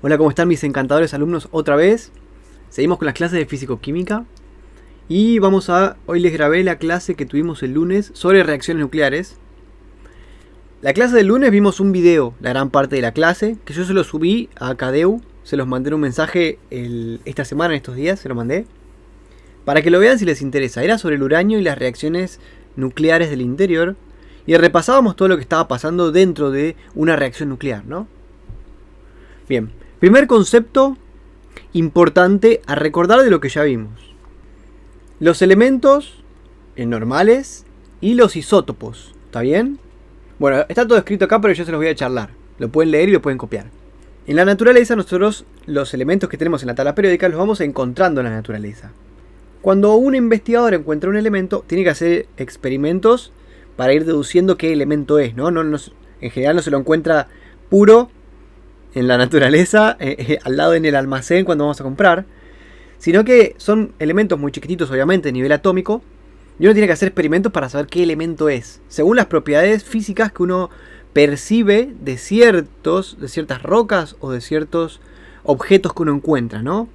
Hola, ¿cómo están mis encantadores alumnos otra vez? Seguimos con las clases de físico-química. Y hoy les grabé la clase que tuvimos el lunes sobre reacciones nucleares. La clase del lunes vimos un video, la gran parte de la clase, que yo se lo subí a Acadeu. Se los mandé en un mensaje esta semana, en estos días, se lo mandé. Para que lo vean si les interesa. Era sobre el uranio y las reacciones nucleares del interior. Y repasábamos todo lo que estaba pasando dentro de una reacción nuclear, ¿no? Bien, primer concepto importante a recordar de lo que ya vimos. Los elementos normales y los isótopos, ¿está bien? Bueno, está todo escrito acá, pero yo se los voy a charlar. Lo pueden leer y lo pueden copiar. En la naturaleza nosotros los elementos que tenemos en la tabla periódica los vamos encontrando en la naturaleza. Cuando un investigador encuentra un elemento, tiene que hacer experimentos para ir deduciendo qué elemento es, ¿no? En general no se lo encuentra puro en la naturaleza, al lado en el almacén cuando vamos a comprar, sino que son elementos muy chiquititos, obviamente, a nivel atómico, y uno tiene que hacer experimentos para saber qué elemento es, según las propiedades físicas que uno percibe de ciertas rocas o de ciertos objetos que uno encuentra, ¿no?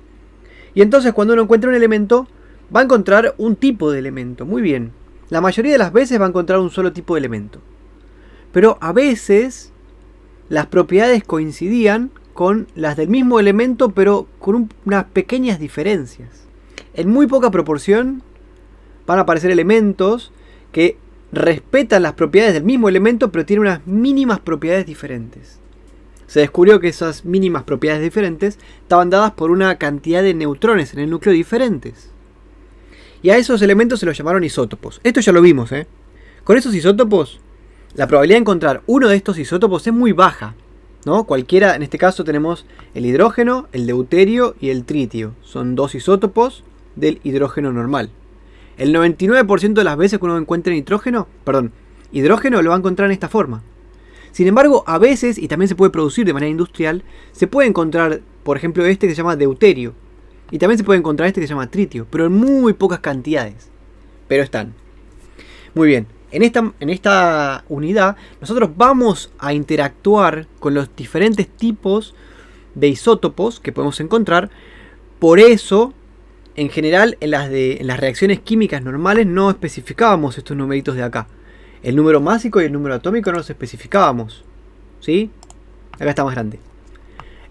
Y entonces cuando uno encuentra un elemento, va a encontrar un tipo de elemento, muy bien. La mayoría de las veces va a encontrar un solo tipo de elemento. Pero a veces las propiedades coincidían con las del mismo elemento, pero con unas pequeñas diferencias. En muy poca proporción van a aparecer elementos que respetan las propiedades del mismo elemento, pero tienen unas mínimas propiedades diferentes. Se descubrió que esas mínimas propiedades diferentes estaban dadas por una cantidad de neutrones en el núcleo diferentes. Y a esos elementos se los llamaron isótopos. Esto ya lo vimos, ¿eh? Con esos isótopos, la probabilidad de encontrar uno de estos isótopos es muy baja, ¿no? Cualquiera, en este caso tenemos el hidrógeno, el deuterio y el tritio. Son dos isótopos del hidrógeno normal. El 99% de las veces que uno encuentre hidrógeno lo va a encontrar en esta forma. Sin embargo, a veces, y también se puede producir de manera industrial, se puede encontrar, por ejemplo, este que se llama deuterio. Y también se puede encontrar este que se llama tritio, pero en muy pocas cantidades. Pero están. Muy bien. En esta unidad nosotros vamos a interactuar con los diferentes tipos de isótopos que podemos encontrar. Por eso, en general, en las reacciones químicas normales no especificábamos estos numeritos de acá. El número másico y el número atómico no los especificábamos, ¿sí? Acá está más grande.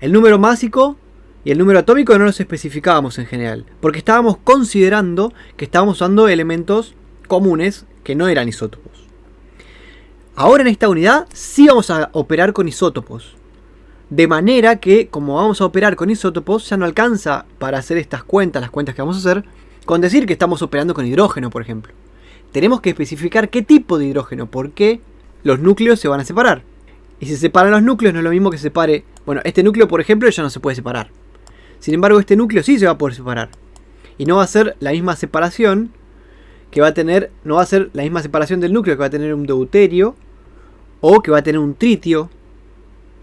El número másico y el número atómico no los especificábamos en general, porque estábamos considerando que estábamos usando elementos comunes que no eran isótopos. Ahora en esta unidad sí vamos a operar con isótopos. De manera que, como vamos a operar con isótopos, ya no alcanza para hacer las cuentas que vamos a hacer, con decir que estamos operando con hidrógeno, por ejemplo. Tenemos que especificar qué tipo de hidrógeno, porque los núcleos se van a separar. Y si se separan los núcleos no es lo mismo que se separe. Bueno, este núcleo, por ejemplo, ya no se puede separar. Sin embargo, este núcleo sí se va a poder separar. Y no va a ser la misma separación que va a tener, no va a ser la misma separación del núcleo que va a tener un deuterio o que va a tener un tritio,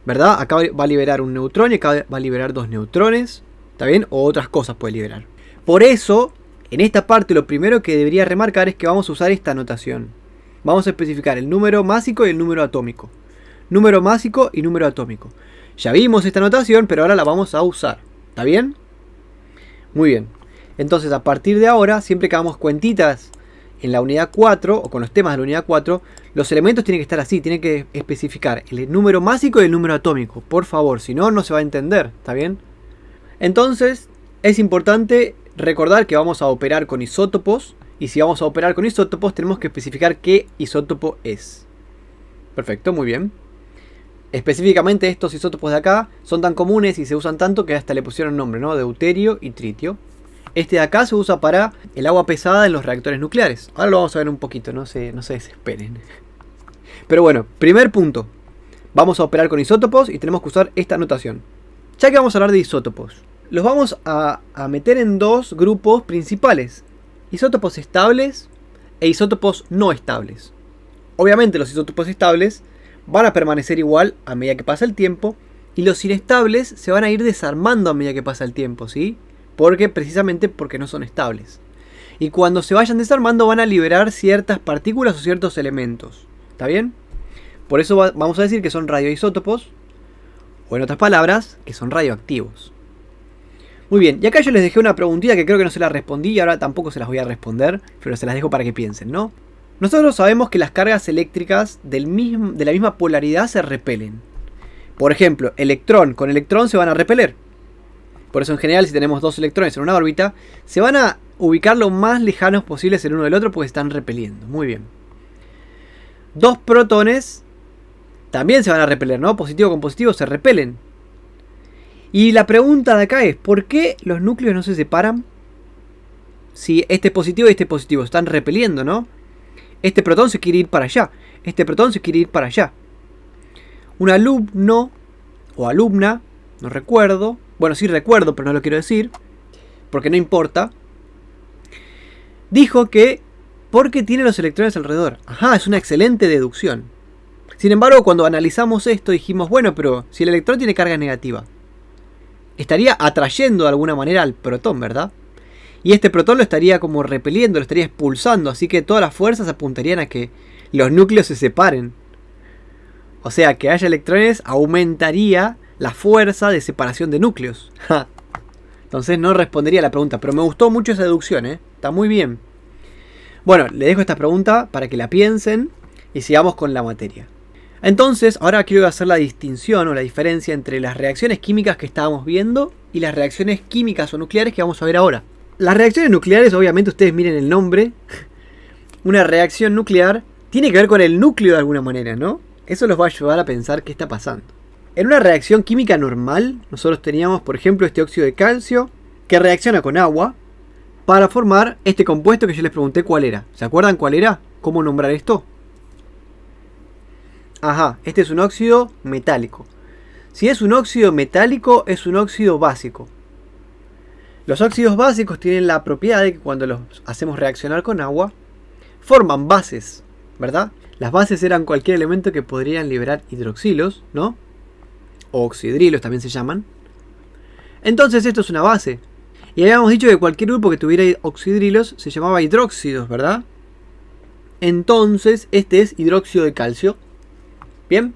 ¿verdad? Acá va a liberar un neutrón y acá va a liberar dos neutrones, ¿está bien? O otras cosas puede liberar. Por eso, en esta parte lo primero que debería remarcar es que vamos a usar esta notación. Vamos a especificar el número másico y el número atómico. Número másico y número atómico. Ya vimos esta notación, pero ahora la vamos a usar. ¿Está bien? Muy bien. Entonces, a partir de ahora, siempre que hagamos cuentitas en la unidad 4, o con los temas de la unidad 4, los elementos tienen que estar así, tienen que especificar el número másico y el número atómico. Por favor, si no, no se va a entender. ¿Está bien? Entonces, es importante recordar que vamos a operar con isótopos, y si vamos a operar con isótopos, tenemos que especificar qué isótopo es. Perfecto, muy bien. Específicamente estos isótopos de acá son tan comunes y se usan tanto que hasta le pusieron nombre, ¿no? Deuterio y tritio. Este de acá se usa para el agua pesada en los reactores nucleares. Ahora lo vamos a ver un poquito, no se desesperen. Pero bueno, primer punto. Vamos a operar con isótopos y tenemos que usar esta notación. Ya que vamos a hablar de isótopos, los vamos a meter en dos grupos principales. Isótopos estables e isótopos no estables. Obviamente los isótopos estables van a permanecer igual a medida que pasa el tiempo, y los inestables se van a ir desarmando a medida que pasa el tiempo, ¿sí? Precisamente porque no son estables. Y cuando se vayan desarmando van a liberar ciertas partículas o ciertos elementos. ¿Está bien? Por eso vamos a decir que son radioisótopos O en otras palabras, que son radioactivos. Muy bien, y acá yo les dejé una preguntita que creo que no se la respondí y ahora tampoco se las voy a responder, pero se las dejo para que piensen, ¿no? Nosotros sabemos que las cargas eléctricas de la misma polaridad se repelen. Por ejemplo, electrón con electrón se van a repeler. Por eso en general si tenemos dos electrones en una órbita, se van a ubicar lo más lejanos posibles el uno del otro porque están repeliendo. Muy bien. Dos protones también se van a repeler, ¿no? Positivo con positivo se repelen. Y la pregunta de acá es, ¿por qué los núcleos no se separan? Si este positivo y este positivo están repeliendo, ¿no? Este protón se quiere ir para allá. Este protón se quiere ir para allá. Un alumno o alumna, no recuerdo. Bueno, sí recuerdo, pero no lo quiero decir. Porque no importa. Dijo que porque tiene los electrones alrededor. Ajá, es una excelente deducción. Sin embargo, cuando analizamos esto dijimos, bueno, pero si el electrón tiene carga negativa, estaría atrayendo de alguna manera al protón, ¿verdad? Y este protón lo estaría como repeliendo, lo estaría expulsando, así que todas las fuerzas apuntarían a que los núcleos se separen. O sea, que haya electrones aumentaría la fuerza de separación de núcleos. Entonces no respondería a la pregunta, pero me gustó mucho esa deducción, ¿eh? Está muy bien. Bueno, le dejo esta pregunta para que la piensen y sigamos con la materia. Entonces, ahora quiero hacer la distinción o la diferencia entre las reacciones químicas que estábamos viendo y las reacciones químicas o nucleares que vamos a ver ahora. Las reacciones nucleares, obviamente ustedes miren el nombre. Una reacción nuclear tiene que ver con el núcleo de alguna manera, ¿no? Eso los va a ayudar a pensar qué está pasando. En una reacción química normal, nosotros teníamos, por ejemplo, este óxido de calcio que reacciona con agua para formar este compuesto que yo les pregunté cuál era. ¿Se acuerdan cuál era? ¿Cómo nombrar esto? Ajá, este es un óxido metálico. Si es un óxido metálico, es un óxido básico. Los óxidos básicos tienen la propiedad de que cuando los hacemos reaccionar con agua, forman bases, ¿verdad? Las bases eran cualquier elemento que podrían liberar hidroxilos, ¿no? O oxidrilos también se llaman. Entonces esto es una base. Y habíamos dicho que cualquier grupo que tuviera oxidrilos se llamaba hidróxidos, ¿verdad? Entonces este es hidróxido de calcio. Bien,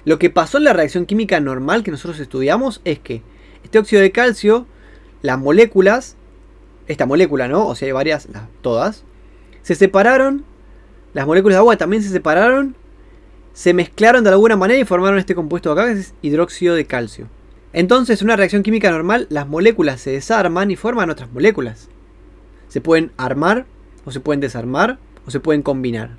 lo que pasó en la reacción química normal que nosotros estudiamos es que este óxido de calcio, las moléculas, esta molécula, ¿no? O sea, hay varias, todas, se separaron, las moléculas de agua también se separaron, se mezclaron de alguna manera y formaron este compuesto de acá que es hidróxido de calcio. Entonces, en una reacción química normal, las moléculas se desarman y forman otras moléculas. Se pueden armar, o se pueden desarmar, o se pueden combinar.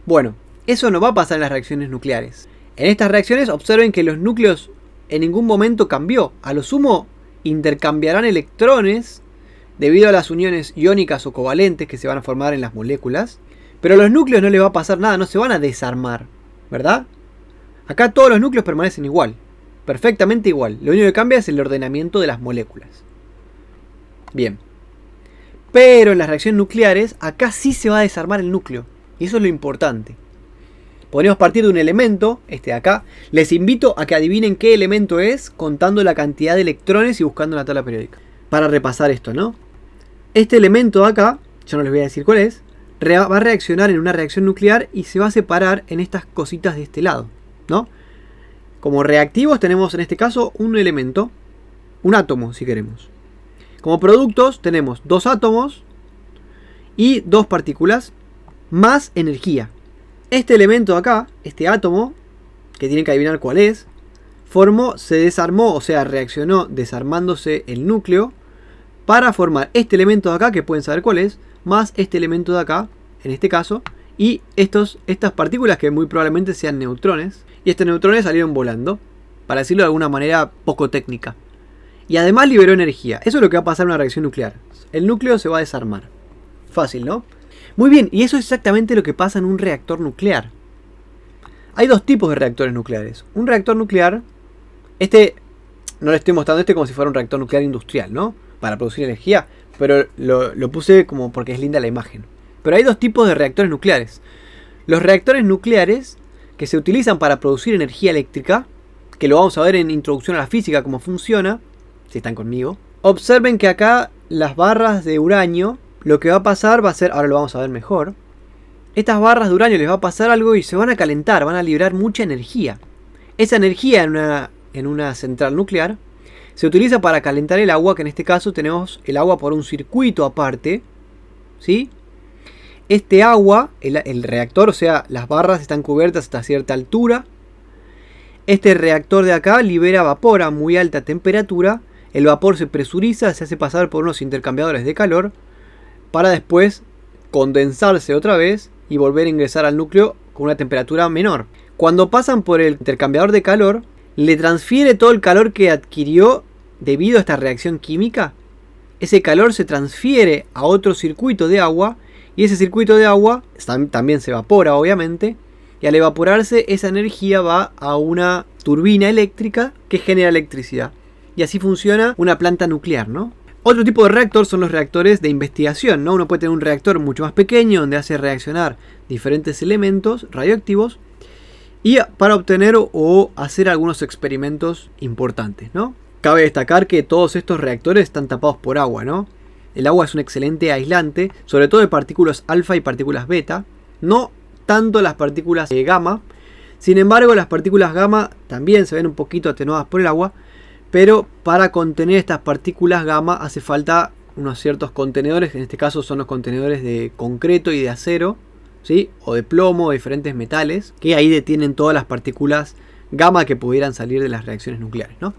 Bueno, eso no va a pasar en las reacciones nucleares. En estas reacciones observen que los núcleos en ningún momento cambió. A lo sumo intercambiarán electrones debido a las uniones iónicas o covalentes que se van a formar en las moléculas. Pero a los núcleos no les va a pasar nada, no se van a desarmar, ¿verdad? Acá todos los núcleos permanecen igual, perfectamente igual. Lo único que cambia es el ordenamiento de las moléculas. Bien. Pero en las reacciones nucleares, acá sí se va a desarmar el núcleo. Y eso es lo importante. Podríamos partir de un elemento, este de acá. Les invito a que adivinen qué elemento es, contando la cantidad de electrones y buscando en la tabla periódica. Para repasar esto, ¿no? Este elemento de acá, yo no les voy a decir cuál es, va a reaccionar en una reacción nuclear y se va a separar en estas cositas de este lado, ¿no? Como reactivos tenemos en este caso un elemento, un átomo si queremos. Como productos tenemos dos átomos y dos partículas más energía. Este elemento de acá, este átomo, que tienen que adivinar cuál es, se desarmó, o sea, reaccionó desarmándose el núcleo para formar este elemento de acá, que pueden saber cuál es, más este elemento de acá, en este caso, y estas partículas que muy probablemente sean neutrones, y estos neutrones salieron volando, para decirlo de alguna manera poco técnica. Y además liberó energía. Eso es lo que va a pasar en una reacción nuclear. El núcleo se va a desarmar. Fácil, ¿no? Muy bien, y eso es exactamente lo que pasa en un reactor nuclear. Hay dos tipos de reactores nucleares. Un reactor nuclear, no le estoy mostrando como si fuera un reactor nuclear industrial, ¿no? Para producir energía, pero lo puse como porque es linda la imagen. Pero hay dos tipos de reactores nucleares. Los reactores nucleares que se utilizan para producir energía eléctrica, que lo vamos a ver en Introducción a la Física cómo funciona, si están conmigo. Observen que acá las barras de uranio, lo que va a pasar va a ser, ahora lo vamos a ver mejor, estas barras de uranio les va a pasar algo y se van a calentar, van a liberar mucha energía. Esa energía en en una central nuclear, se utiliza para calentar el agua, que en este caso tenemos el agua por un circuito aparte, ¿sí? Este agua, el reactor, o sea, las barras están cubiertas hasta cierta altura. Este reactor de acá libera vapor a muy alta temperatura. El vapor se presuriza, se hace pasar por unos intercambiadores de calor para después condensarse otra vez y volver a ingresar al núcleo con una temperatura menor. Cuando pasan por el intercambiador de calor, le transfiere todo el calor que adquirió debido a esta reacción química. Ese calor se transfiere a otro circuito de agua y ese circuito de agua también se evapora, obviamente, y al evaporarse esa energía va a una turbina eléctrica que genera electricidad. Y así funciona una planta nuclear, ¿no? Otro tipo de reactor son los reactores de investigación, ¿no? Uno puede tener un reactor mucho más pequeño donde hace reaccionar diferentes elementos radioactivos y para obtener o hacer algunos experimentos importantes, ¿no? Cabe destacar que todos estos reactores están tapados por agua, ¿no? El agua es un excelente aislante, sobre todo de partículas alfa y partículas beta, no tanto las partículas gamma. Sin embargo, las partículas gamma también se ven un poquito atenuadas por el agua, pero para contener estas partículas gamma hace falta unos ciertos contenedores, en este caso son los contenedores de concreto y de acero, ¿sí? O de plomo, de diferentes metales, que ahí detienen todas las partículas gamma que pudieran salir de las reacciones nucleares, ¿no?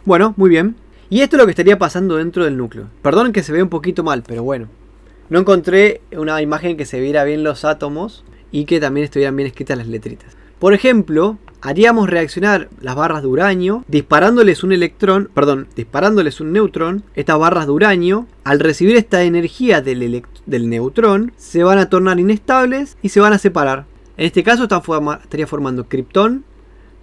Bueno, muy bien. Y esto es lo que estaría pasando dentro del núcleo. Perdón que se ve un poquito mal, pero bueno. No encontré una imagen que se viera bien los átomos y que también estuvieran bien escritas las letritas. Por ejemplo, haríamos reaccionar las barras de uranio disparándoles un neutrón. Estas barras de uranio, al recibir esta energía del neutrón, se van a tornar inestables y se van a separar. En este caso estaría formando kriptón,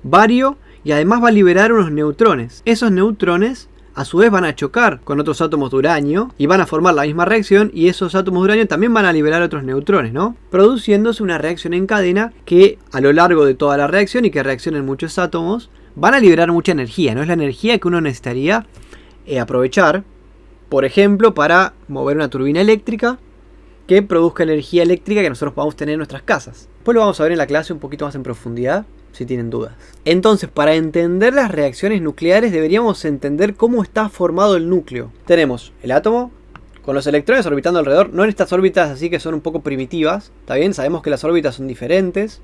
bario y además va a liberar unos neutrones. Esos neutrones a su vez van a chocar con otros átomos de uranio y van a formar la misma reacción, y esos átomos de uranio también van a liberar otros neutrones, ¿no? Produciéndose una reacción en cadena que a lo largo de toda la reacción y que reaccionen muchos átomos van a liberar mucha energía, ¿no? Es la energía que uno necesitaría aprovechar, por ejemplo, para mover una turbina eléctrica que produzca energía eléctrica que nosotros podamos tener en nuestras casas. Después lo vamos a ver en la clase un poquito más en profundidad, si tienen dudas. Entonces, para entender las reacciones nucleares deberíamos entender cómo está formado el núcleo. Tenemos el átomo con los electrones orbitando alrededor, no en estas órbitas así que son un poco primitivas, ¿está bien? Sabemos que las órbitas son diferentes,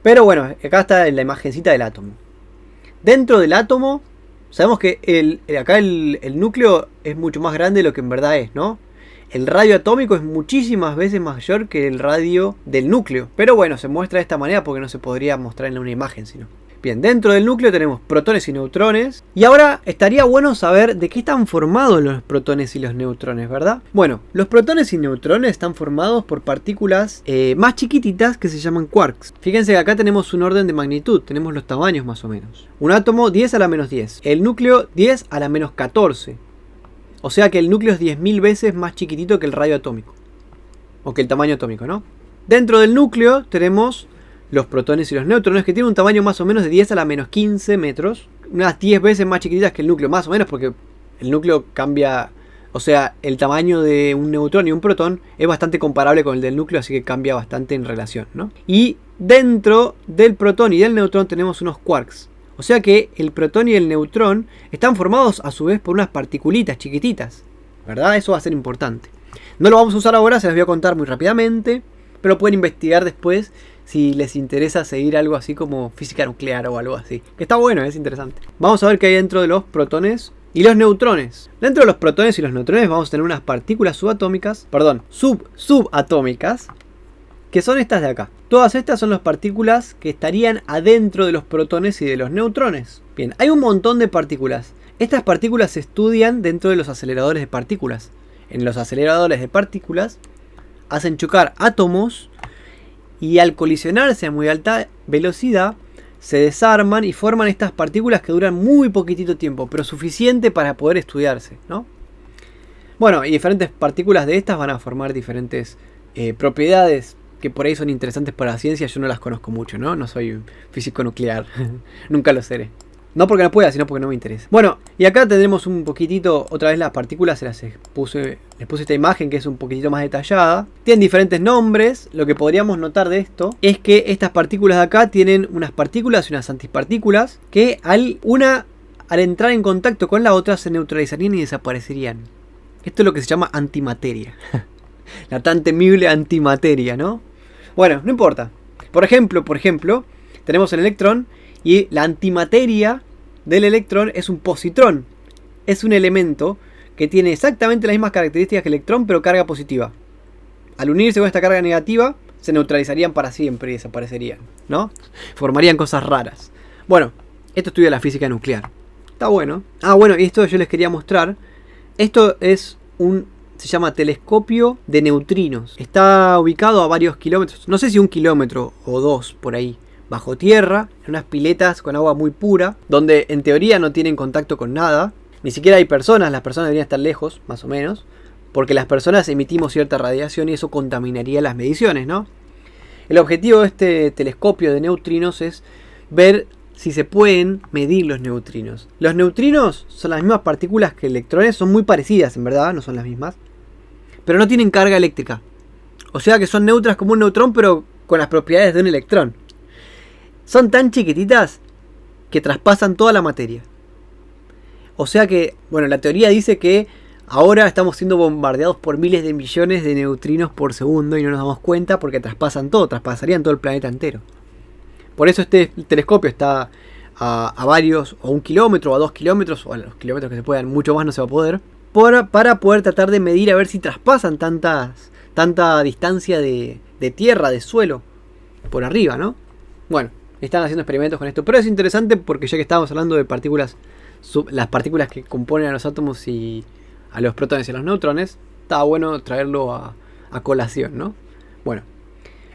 pero bueno, acá está la imagencita del átomo. Dentro del átomo, sabemos que acá el núcleo es mucho más grande de lo que en verdad es, ¿no? El radio atómico es muchísimas veces mayor que el radio del núcleo. Pero bueno, se muestra de esta manera porque no se podría mostrar en una imagen, sino. Bien, dentro del núcleo tenemos protones y neutrones. Y ahora estaría bueno saber de qué están formados los protones y los neutrones, ¿verdad? Bueno, los protones y neutrones están formados por partículas más chiquititas que se llaman quarks. Fíjense que acá tenemos un orden de magnitud, tenemos los tamaños más o menos. Un átomo 10 a la menos 10. El núcleo 10 a la menos 14. O sea que el núcleo es 10.000 veces más chiquitito que el radio atómico. O que el tamaño atómico, ¿no? Dentro del núcleo tenemos los protones y los neutrones, que tienen un tamaño más o menos de 10 a la menos 15 metros. Unas 10 veces más chiquititas que el núcleo, más o menos, porque el núcleo cambia. O sea, el tamaño de un neutrón y un protón es bastante comparable con el del núcleo, así que cambia bastante en relación, ¿no? Y dentro del protón y del neutrón tenemos unos quarks. O sea que el protón y el neutrón están formados a su vez por unas particulitas chiquititas, ¿verdad? Eso va a ser importante. No lo vamos a usar ahora, se los voy a contar muy rápidamente, pero pueden investigar después si les interesa seguir algo así como física nuclear o algo así. Que está bueno, es interesante. Vamos a ver qué hay dentro de los protones y los neutrones. Dentro de los protones y los neutrones vamos a tener unas partículas subatómicas, subatómicas, que son estas de acá. Todas estas son las partículas que estarían adentro de los protones y de los neutrones. Bien, hay un montón de partículas. Estas partículas se estudian dentro de los aceleradores de partículas. En los aceleradores de partículas hacen chocar átomos y al colisionarse a muy alta velocidad se desarman y forman estas partículas que duran muy poquitito tiempo, pero suficiente para poder estudiarse, ¿no? Bueno, y diferentes partículas de estas van a formar diferentes propiedades que por ahí son interesantes para la ciencia. Yo no las conozco mucho, ¿no? No soy físico nuclear, nunca lo seré. No porque no pueda, sino porque no me interesa. Bueno, y acá tendremos un poquitito, otra vez las partículas, les puse esta imagen que es un poquitito más detallada. Tienen diferentes nombres. Lo que podríamos notar de esto es que estas partículas de acá tienen unas partículas y unas antipartículas que al entrar en contacto con la otra se neutralizarían y desaparecerían. Esto es lo que se llama antimateria. La tan temible antimateria, ¿no? Bueno, no importa. Por ejemplo, tenemos el electrón. Y la antimateria del electrón es un positrón. Es un elemento que tiene exactamente las mismas características que el electrón, pero carga positiva. Al unirse con esta carga negativa, se neutralizarían para siempre y desaparecerían, ¿no? Formarían cosas raras. Bueno, esto estudia la física nuclear. Está bueno. Ah, bueno, y esto yo les quería mostrar. Esto es se llama telescopio de neutrinos. Está ubicado a varios kilómetros. No sé si 1 kilómetro o 2 por ahí. Bajo tierra, en unas piletas con agua muy pura, donde en teoría no tienen contacto con nada, ni siquiera hay personas, las personas deberían estar lejos, más o menos, porque las personas emitimos cierta radiación y eso contaminaría las mediciones, ¿no? El objetivo de este telescopio de neutrinos es ver si se pueden medir los neutrinos. Los neutrinos son las mismas partículas que electrones, son muy parecidas en verdad, no son las mismas, pero no tienen carga eléctrica. O sea que son neutras como un neutrón, pero con las propiedades de un electrón. Son tan chiquititas que traspasan toda la materia. O sea que, bueno, la teoría dice que ahora estamos siendo bombardeados por miles de millones de neutrinos por segundo y no nos damos cuenta porque traspasan todo, traspasarían todo el planeta entero. Por eso este telescopio está a varios, o 1 kilómetro, o a 2 kilómetros, o a los kilómetros que se puedan, mucho más no se va a poder, para poder tratar de medir a ver si traspasan tanta distancia de tierra, de suelo, por arriba, ¿no? Bueno. Están haciendo experimentos con esto. Pero es interesante porque ya que estábamos hablando de partículas, las partículas que componen a los átomos y a los protones y a los neutrones, estaba bueno traerlo a colación, ¿no? Bueno,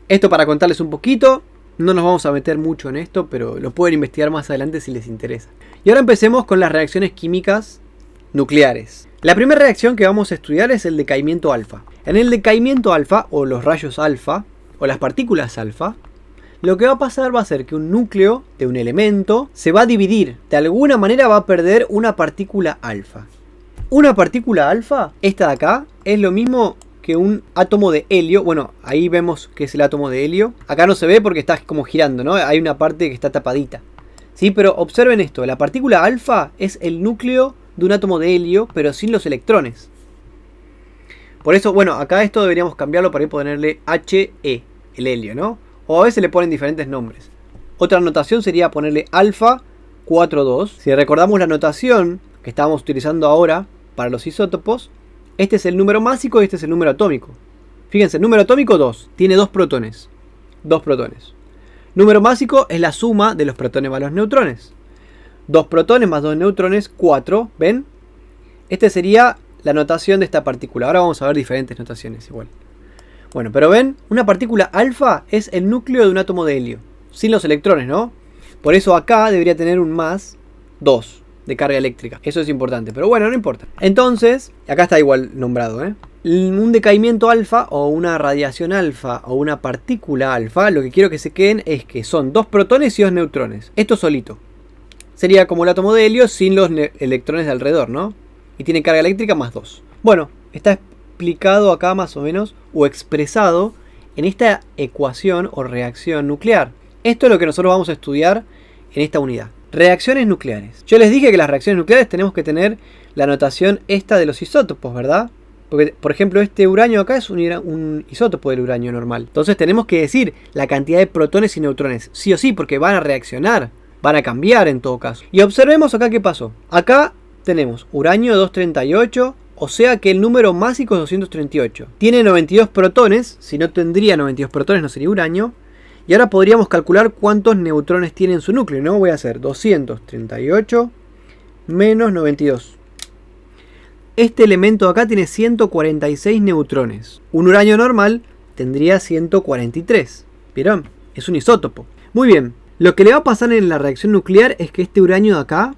esto para contarles un poquito. No nos vamos a meter mucho en esto, pero lo pueden investigar más adelante si les interesa. Y ahora empecemos con las reacciones químicas nucleares. La primera reacción que vamos a estudiar es el decaimiento alfa. En el decaimiento alfa, o los rayos alfa, o las partículas alfa, lo que va a pasar va a ser que un núcleo de un elemento se va a dividir. De alguna manera va a perder una partícula alfa. Una partícula alfa, esta de acá, es lo mismo que un átomo de helio. Bueno, ahí vemos que es el átomo de helio. Acá no se ve porque está como girando, ¿no? Hay una parte que está tapadita. Sí, pero observen esto. La partícula alfa es el núcleo de un átomo de helio, pero sin los electrones. Por eso, bueno, acá esto deberíamos cambiarlo para ponerle He, el helio, ¿no? O a veces le ponen diferentes nombres. Otra notación sería ponerle alfa 4,2. Si recordamos la notación que estábamos utilizando ahora para los isótopos, este es el número másico y este es el número atómico. Fíjense, el número atómico 2, tiene 2 protones. 2 protones. Número másico es la suma de los protones más los neutrones. 2 protones más 2 neutrones, 4, ¿ven? Esta sería la notación de esta partícula. Ahora vamos a ver diferentes notaciones igual. Bueno, pero ven, una partícula alfa es el núcleo de un átomo de helio, sin los electrones, ¿no? Por eso acá debería tener un más 2 de carga eléctrica. Eso es importante, pero bueno, no importa. Entonces, acá está igual nombrado, ¿eh? Un decaimiento alfa o una radiación alfa o una partícula alfa, lo que quiero que se queden es que son 2 protones y 2 neutrones. Esto solito. Sería como el átomo de helio sin los electrones de alrededor, ¿no? Y tiene carga eléctrica más 2. Bueno, está explicado acá más o menos, o expresado en esta ecuación o reacción nuclear. Esto es lo que nosotros vamos a estudiar en esta unidad. Reacciones nucleares. Yo les dije que las reacciones nucleares tenemos que tener la notación esta de los isótopos, ¿verdad? Porque, por ejemplo, este uranio acá es un isótopo del uranio normal. Entonces tenemos que decir la cantidad de protones y neutrones. Sí o sí, porque van a reaccionar. Van a cambiar en todo caso. Y observemos acá qué pasó. Acá tenemos uranio 238. O sea que el número másico es 238. Tiene 92 protones. Si no tendría 92 protones no sería uranio. Y ahora podríamos calcular cuántos neutrones tiene en su núcleo, ¿no? Voy a hacer 238 menos 92. Este elemento acá tiene 146 neutrones. Un uranio normal tendría 143. ¿Vieron? Es un isótopo. Muy bien. Lo que le va a pasar en la reacción nuclear es que este uranio de acá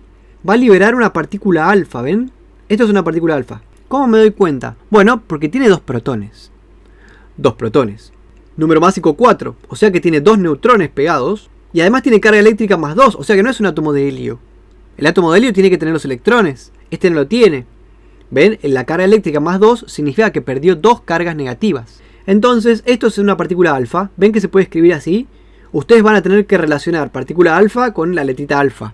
va a liberar una partícula alfa, ¿ven? Esto es una partícula alfa. ¿Cómo me doy cuenta? Bueno, porque tiene 2 protones. 2 protones. Número másico 4, o sea que tiene 2 neutrones pegados. Y además tiene carga eléctrica más 2, o sea que no es un átomo de helio. El átomo de helio tiene que tener los electrones. Este no lo tiene. ¿Ven? La carga eléctrica más 2 significa que perdió 2 cargas negativas. Entonces, esto es una partícula alfa. ¿Ven que se puede escribir así? Ustedes van a tener que relacionar partícula alfa con la letrita alfa.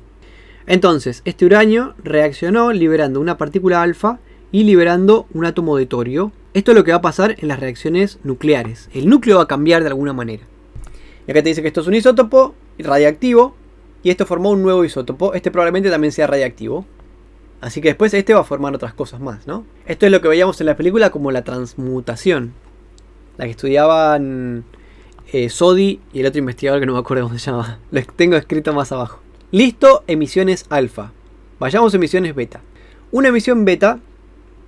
Entonces, este uranio reaccionó liberando una partícula alfa y liberando un átomo de torio. Esto es lo que va a pasar en las reacciones nucleares. El núcleo va a cambiar de alguna manera. Y acá te dice que esto es un isótopo radiactivo y esto formó un nuevo isótopo. Este probablemente también sea radiactivo. Así que después este va a formar otras cosas más, ¿no? Esto es lo que veíamos en la película como la transmutación. La que estudiaban Sodi y el otro investigador que no me acuerdo cómo se llama. Lo tengo escrito más abajo. Listo, emisiones alfa. Vayamos a emisiones beta. Una emisión beta,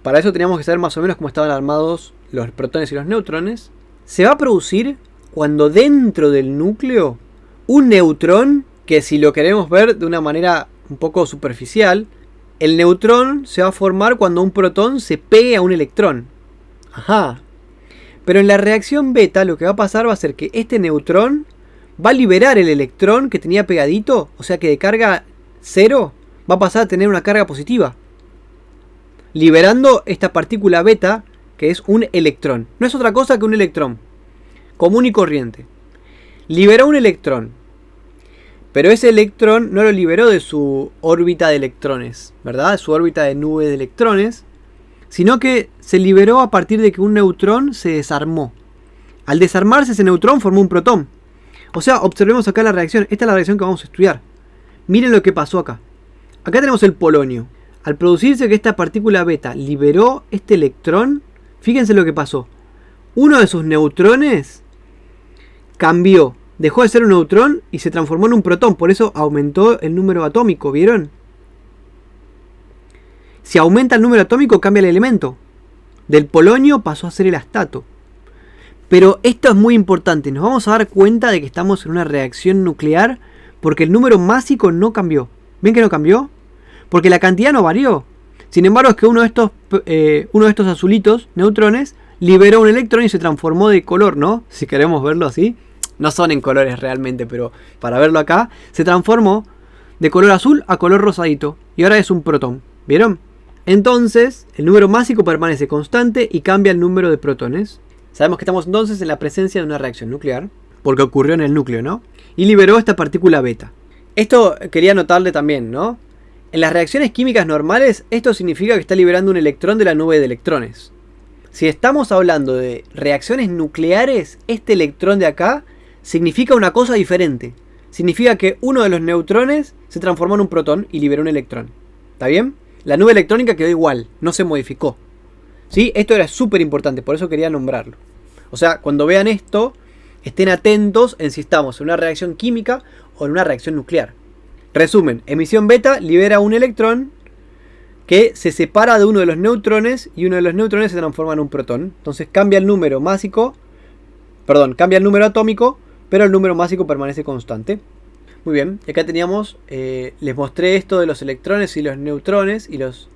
para eso teníamos que saber más o menos cómo estaban armados los protones y los neutrones. Se va a producir cuando dentro del núcleo un neutrón, que si lo queremos ver de una manera un poco superficial, el neutrón se va a formar cuando un protón se pegue a un electrón. Ajá. Pero en la reacción beta lo que va a pasar va a ser que este neutrón va a liberar el electrón que tenía pegadito, o sea que de carga 0 va a pasar a tener una carga positiva, liberando esta partícula beta que es un electrón. No es otra cosa que un electrón común y corriente. Liberó un electrón, pero ese electrón no lo liberó de su órbita de electrones, ¿verdad? De su órbita de nube de electrones, sino que se liberó a partir de que un neutrón se desarmó. Al desarmarse ese neutrón formó un protón. O sea, observemos acá la reacción. Esta es la reacción que vamos a estudiar. Miren lo que pasó acá. Acá tenemos el polonio. Al producirse que esta partícula beta liberó este electrón, fíjense lo que pasó. Uno de sus neutrones cambió. Dejó de ser un neutrón y se transformó en un protón. Por eso aumentó el número atómico. ¿Vieron? Si aumenta el número atómico, cambia el elemento. Del polonio pasó a ser el astato. Pero esto es muy importante. Nos vamos a dar cuenta de que estamos en una reacción nuclear porque el número másico no cambió. ¿Ven que no cambió? Porque la cantidad no varió. Sin embargo, es que uno de estos azulitos, neutrones, liberó un electrón y se transformó de color, ¿no? Si queremos verlo así. No son en colores realmente, pero para verlo acá, se transformó de color azul a color rosadito. Y ahora es un protón. ¿Vieron? Entonces, el número másico permanece constante y cambia el número de protones. Sabemos que estamos entonces en la presencia de una reacción nuclear, porque ocurrió en el núcleo, ¿no? Y liberó esta partícula beta. Esto quería notarle también, ¿no? En las reacciones químicas normales, esto significa que está liberando un electrón de la nube de electrones. Si estamos hablando de reacciones nucleares, este electrón de acá significa una cosa diferente. Significa que uno de los neutrones se transformó en un protón y liberó un electrón. ¿Está bien? La nube electrónica quedó igual, no se modificó. ¿Sí? Esto era súper importante, por eso quería nombrarlo. O sea, cuando vean esto, estén atentos en si estamos en una reacción química o en una reacción nuclear. Resumen, emisión beta libera un electrón que se separa de uno de los neutrones y uno de los neutrones se transforma en un protón. Entonces cambia el número cambia el número atómico, pero el número másico permanece constante. Muy bien, y acá teníamos, les mostré esto de los electrones y los neutrones y los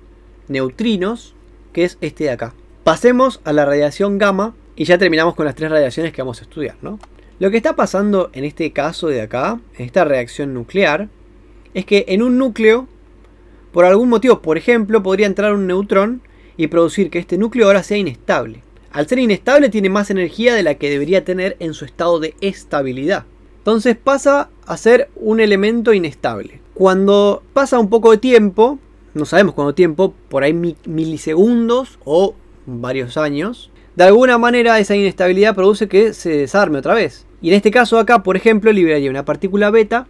neutrinos, que es este de acá. Pasemos a la radiación gamma y ya terminamos con las 3 radiaciones que vamos a estudiar, ¿no? Lo que está pasando en este caso de acá, en esta reacción nuclear, es que en un núcleo, por algún motivo, por ejemplo, podría entrar un neutrón y producir que este núcleo ahora sea inestable. Al ser inestable tiene más energía de la que debería tener en su estado de estabilidad. Entonces pasa a ser un elemento inestable. Cuando pasa un poco de tiempo, no sabemos cuánto tiempo, por ahí milisegundos o varios años, de alguna manera esa inestabilidad produce que se desarme otra vez. Y en este caso acá, por ejemplo, liberaría una partícula beta.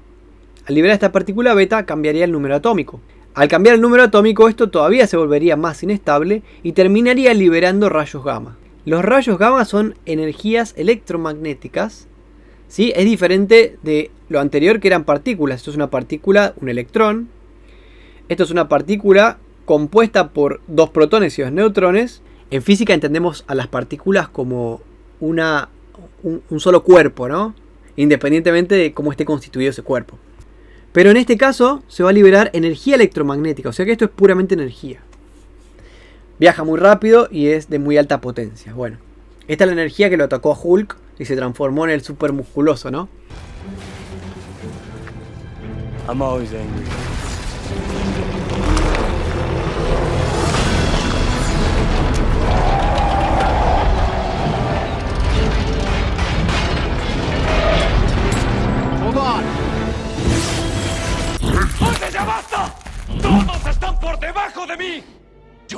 Al liberar esta partícula beta cambiaría el número atómico. Al cambiar el número atómico, esto todavía se volvería más inestable y terminaría liberando rayos gamma. Los rayos gamma son energías electromagnéticas. ¿Sí? Es diferente de lo anterior, que eran partículas. Esto es una partícula, un electrón. Esto es una partícula compuesta por 2 protones y 2 neutrones. En física entendemos a las partículas como un solo cuerpo, ¿no? Independientemente de cómo esté constituido ese cuerpo. Pero en este caso se va a liberar energía electromagnética, o sea que esto es puramente energía. Viaja muy rápido y es de muy alta potencia. Bueno, esta es la energía que lo atacó a Hulk y se transformó en el super musculoso, ¿no? I'm always angry.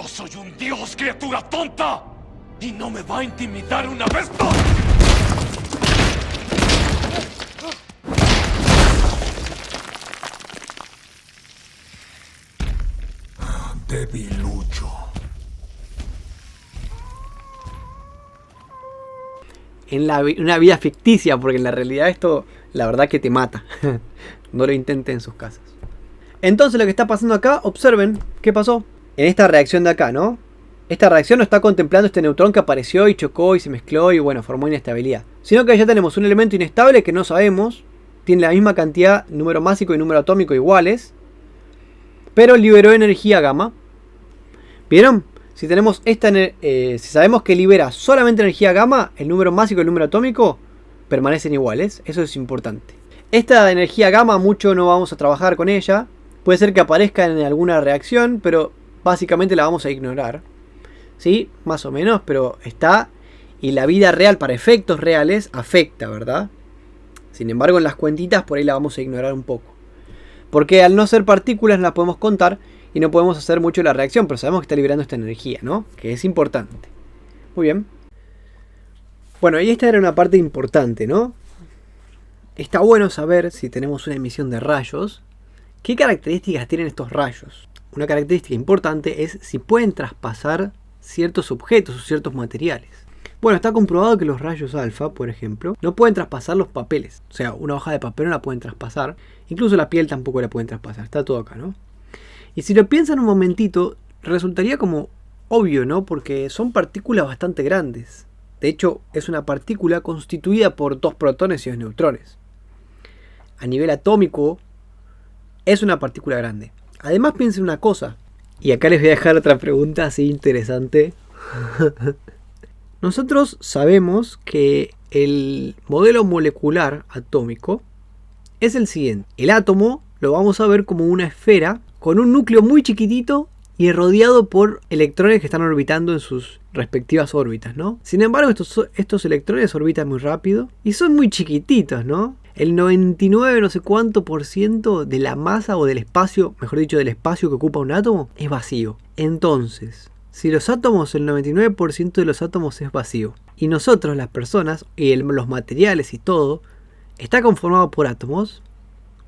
Yo soy un dios, criatura tonta. Y no me va a intimidar una vez más. Debilucho. En una vida ficticia, porque en la realidad esto, la verdad que te mata. No lo intenten en sus casas. Entonces lo que está pasando acá, observen qué pasó. En esta reacción de acá, ¿no? Esta reacción no está contemplando este neutrón que apareció y chocó y se mezcló y bueno, formó inestabilidad. Sino que ya tenemos un elemento inestable que no sabemos. Tiene la misma cantidad, número másico y número atómico iguales. Pero liberó energía gamma. ¿Vieron? Si tenemos si sabemos que libera solamente energía gamma, el número másico y el número atómico permanecen iguales. Eso es importante. Esta energía gamma mucho no vamos a trabajar con ella. Puede ser que aparezca en alguna reacción, pero básicamente la vamos a ignorar. ¿Sí? Más o menos, pero está. Y la vida real, para efectos reales, afecta, ¿verdad? Sin embargo, en las cuentitas por ahí la vamos a ignorar un poco. Porque al no ser partículas no las podemos contar y no podemos hacer mucho la reacción, pero sabemos que está liberando esta energía, ¿no? Que es importante. Muy bien. Bueno, y esta era una parte importante, ¿no? Está bueno saber, si tenemos una emisión de rayos, qué características tienen estos rayos. Una característica importante es si pueden traspasar ciertos objetos o ciertos materiales. Bueno, está comprobado que los rayos alfa, por ejemplo, no pueden traspasar los papeles. O sea, una hoja de papel no la pueden traspasar. Incluso la piel tampoco la pueden traspasar. Está todo acá, ¿no? Y si lo piensan un momentito, resultaría como obvio, ¿no? Porque son partículas bastante grandes. De hecho, es una partícula constituida por 2 protones y 2 neutrones. A nivel atómico, es una partícula grande. Además, piensen una cosa. Y acá les voy a dejar otra pregunta así interesante. Nosotros sabemos que el modelo molecular atómico es el siguiente. El átomo lo vamos a ver como una esfera con un núcleo muy chiquitito y rodeado por electrones que están orbitando en sus respectivas órbitas, ¿no? Sin embargo, estos electrones orbitan muy rápido y son muy chiquititos, ¿no? El 99 no sé cuánto por ciento de la masa o del espacio, mejor dicho, del espacio que ocupa un átomo es vacío. Entonces, si los átomos, el 99% de los átomos es vacío, y nosotros, las personas, y los materiales y todo, está conformado por átomos,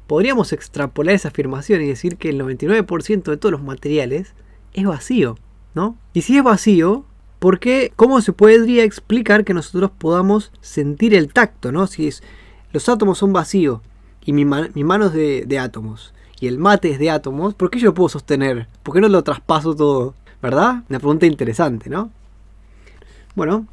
podríamos extrapolar esa afirmación y decir que el 99% de todos los materiales es vacío, ¿no? Y si es vacío, ¿por qué? ¿Cómo se podría explicar que nosotros podamos sentir el tacto, ¿no? Si los átomos son vacíos y mi mano es de átomos y el mate es de átomos, ¿por qué yo lo puedo sostener? ¿Por qué no lo traspaso todo? ¿Verdad? Una pregunta interesante, ¿no? Bueno,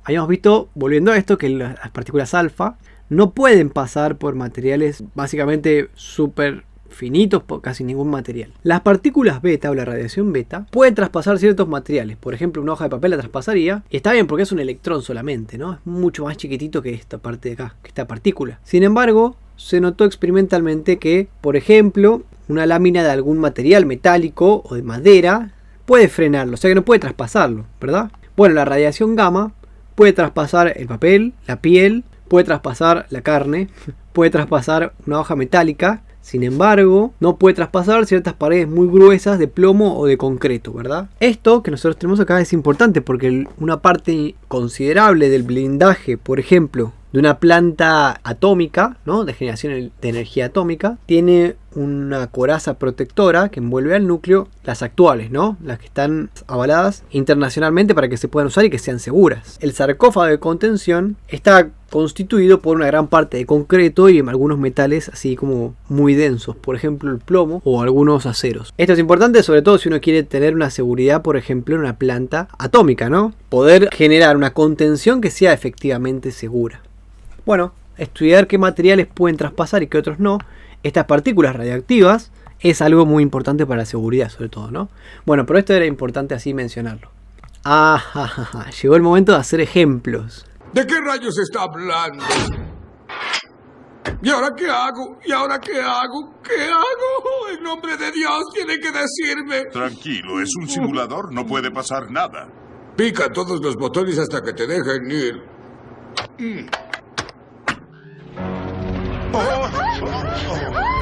habíamos visto, volviendo a esto, que las partículas alfa no pueden pasar por materiales básicamente súper finitos, por casi ningún material. Las partículas beta o la radiación beta pueden traspasar ciertos materiales. Por ejemplo, una hoja de papel la traspasaría. Y está bien porque es un electrón solamente, ¿no? Es mucho más chiquitito que esta parte de acá, que esta partícula. Sin embargo, se notó experimentalmente que, por ejemplo, una lámina de algún material metálico o de madera puede frenarlo, o sea que no puede traspasarlo, ¿verdad? Bueno, la radiación gamma puede traspasar el papel, la piel, puede traspasar la carne, puede traspasar una hoja metálica. Sin embargo, no puede traspasar ciertas paredes muy gruesas de plomo o de concreto, ¿verdad? Esto que nosotros tenemos acá es importante porque una parte considerable del blindaje, por ejemplo, de una planta atómica, ¿no? De generación de energía atómica, tiene una coraza protectora que envuelve al núcleo, las actuales, ¿no? Las que están avaladas internacionalmente para que se puedan usar y que sean seguras. El sarcófago de contención está constituido por una gran parte de concreto y algunos metales así como muy densos, por ejemplo el plomo o algunos aceros. Esto es importante sobre todo si uno quiere tener una seguridad, por ejemplo, en una planta atómica, ¿no? Poder generar una contención que sea efectivamente segura. Bueno, estudiar qué materiales pueden traspasar y qué otros no, estas partículas radiactivas, es algo muy importante para la seguridad sobre todo, ¿no? Bueno, pero esto era importante así mencionarlo. Llegó el momento de hacer ejemplos. ¿De qué rayos está hablando? ¿Y ahora qué hago? ¿Y ahora qué hago? ¿Qué hago? En nombre de Dios, tiene que decirme. Tranquilo, es un simulador, no puede pasar nada. Pica todos los botones hasta que te dejen ir.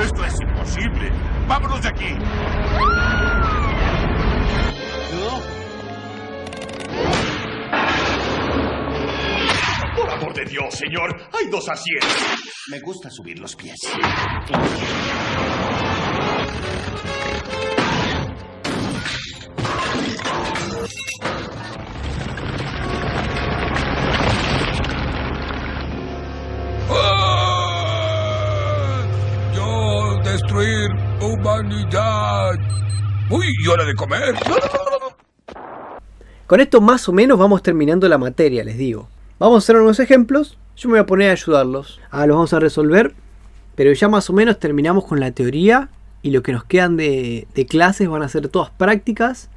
Esto es imposible. ¡Vámonos de aquí! de Dios, señor. Hay 2 asientos. Me gusta subir los pies. Yo destruir humanidad. Uy, hora de comer. Con esto más o menos vamos terminando la materia, les digo. Vamos a hacer unos ejemplos. Yo me voy a poner a ayudarlos. Los vamos a resolver. Pero ya más o menos terminamos con la teoría. Y lo que nos quedan de clases van a ser todas prácticas.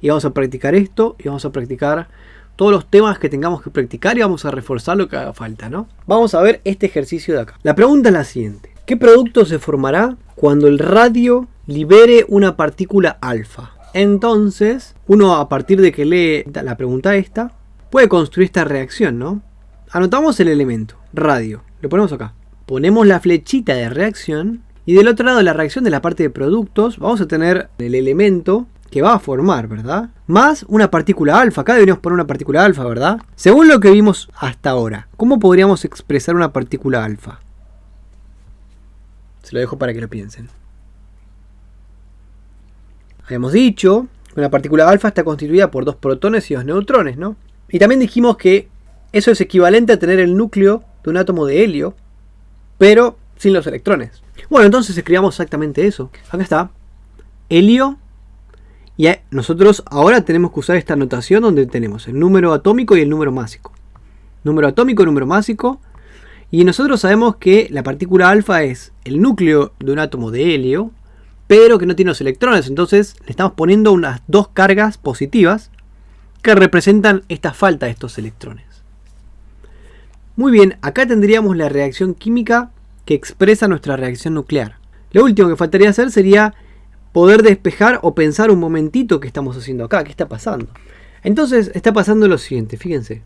Y vamos a practicar esto. Y vamos a practicar todos los temas que tengamos que practicar. Y vamos a reforzar lo que haga falta, ¿no? Vamos a ver este ejercicio de acá. La pregunta es la siguiente. ¿Qué producto se formará cuando el radio libere una partícula alfa? Entonces, uno a partir de que lee la pregunta esta, puede construir esta reacción, ¿no? Anotamos el elemento, radio, lo ponemos acá. Ponemos la flechita de reacción y del otro lado de la reacción de la parte de productos vamos a tener el elemento que va a formar, ¿verdad? Más una partícula alfa, acá deberíamos poner una partícula alfa, ¿verdad? Según lo que vimos hasta ahora, ¿cómo podríamos expresar una partícula alfa? Se lo dejo para que lo piensen. Habíamos dicho que una partícula alfa está constituida por 2 protones y 2 neutrones, ¿no? Y también dijimos que eso es equivalente a tener el núcleo de un átomo de helio, pero sin los electrones. Bueno, entonces escribamos exactamente eso. Acá está, helio, y nosotros ahora tenemos que usar esta notación donde tenemos el número atómico y el número másico. Número atómico, número másico, y nosotros sabemos que la partícula alfa es el núcleo de un átomo de helio, pero que no tiene los electrones. Entonces le estamos poniendo unas 2 cargas positivas que representan esta falta de estos electrones. Muy bien, acá tendríamos la reacción química que expresa nuestra reacción nuclear. Lo último que faltaría hacer sería poder despejar o pensar un momentito qué estamos haciendo acá, qué está pasando. Entonces está pasando lo siguiente, fíjense.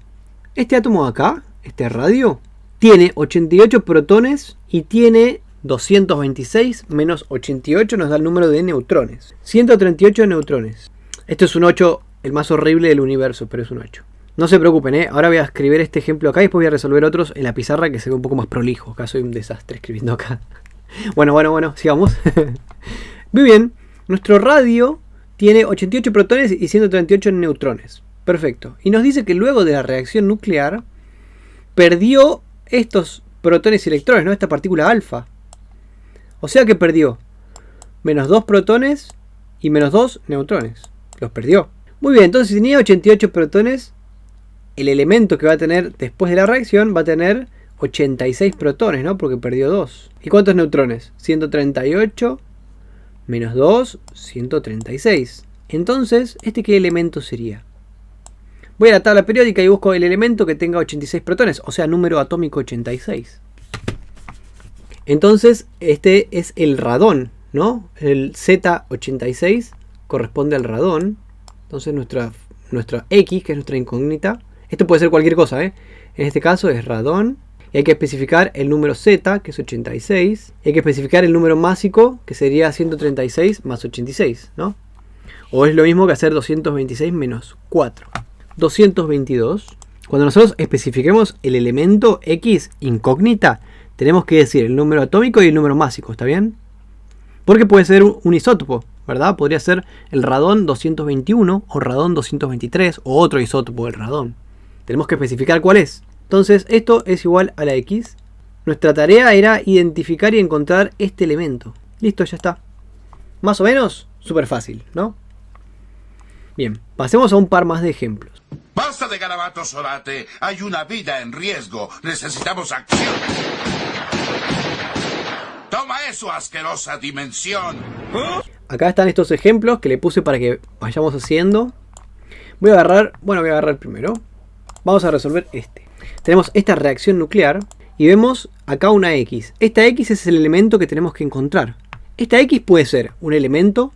Este átomo de acá, este radio, tiene 88 protones y tiene 226 menos 88 nos da el número de neutrones. 138 neutrones. Esto es un 8, el más horrible del universo, pero es un 8. No se preocupen, ahora voy a escribir este ejemplo acá y después voy a resolver otros en la pizarra que se ve un poco más prolijo. Acá soy un desastre escribiendo acá. Bueno, sigamos. Muy bien, nuestro radio tiene 88 protones y 138 neutrones. Perfecto. Y nos dice que luego de la reacción nuclear perdió estos protones y electrones, ¿no? Esta partícula alfa. O sea que perdió menos 2 protones y menos 2 neutrones. Los perdió. Muy bien, entonces si tenía 88 protones, el elemento que va a tener después de la reacción va a tener 86 protones, ¿no? Porque perdió 2. ¿Y cuántos neutrones? 138 menos 2, 136. Entonces, ¿este qué elemento sería? Voy a la tabla periódica y busco el elemento que tenga 86 protones, o sea, número atómico 86. Entonces, este es el radón, ¿no? El Z86 corresponde al radón. Entonces, nuestra X, que es nuestra incógnita, esto puede ser cualquier cosa, ¿eh? En este caso es radón. Y hay que especificar el número Z, que es 86. Y hay que especificar el número másico, que sería 136 más 86, ¿no? O es lo mismo que hacer 226 menos 4. 222. Cuando nosotros especifiquemos el elemento X incógnita, tenemos que decir el número atómico y el número másico, ¿está bien? Porque puede ser un isótopo, ¿verdad? Podría ser el radón 221 o radón 223 o otro isótopo del radón. Tenemos que especificar cuál es. Entonces esto es igual a la X. Nuestra tarea era identificar y encontrar este elemento. Listo, ya está. Más o menos, súper fácil, ¿no? Bien, pasemos a un par más de ejemplos. Basta de garabatos, Sorate. Hay una vida en riesgo. Necesitamos acción. Toma eso, asquerosa dimensión. Acá están estos ejemplos que le puse para que vayamos haciendo. Voy a agarrar primero. Vamos a resolver este. Tenemos esta reacción nuclear y vemos acá una X. Esta X es el elemento que tenemos que encontrar. Esta X puede ser un elemento,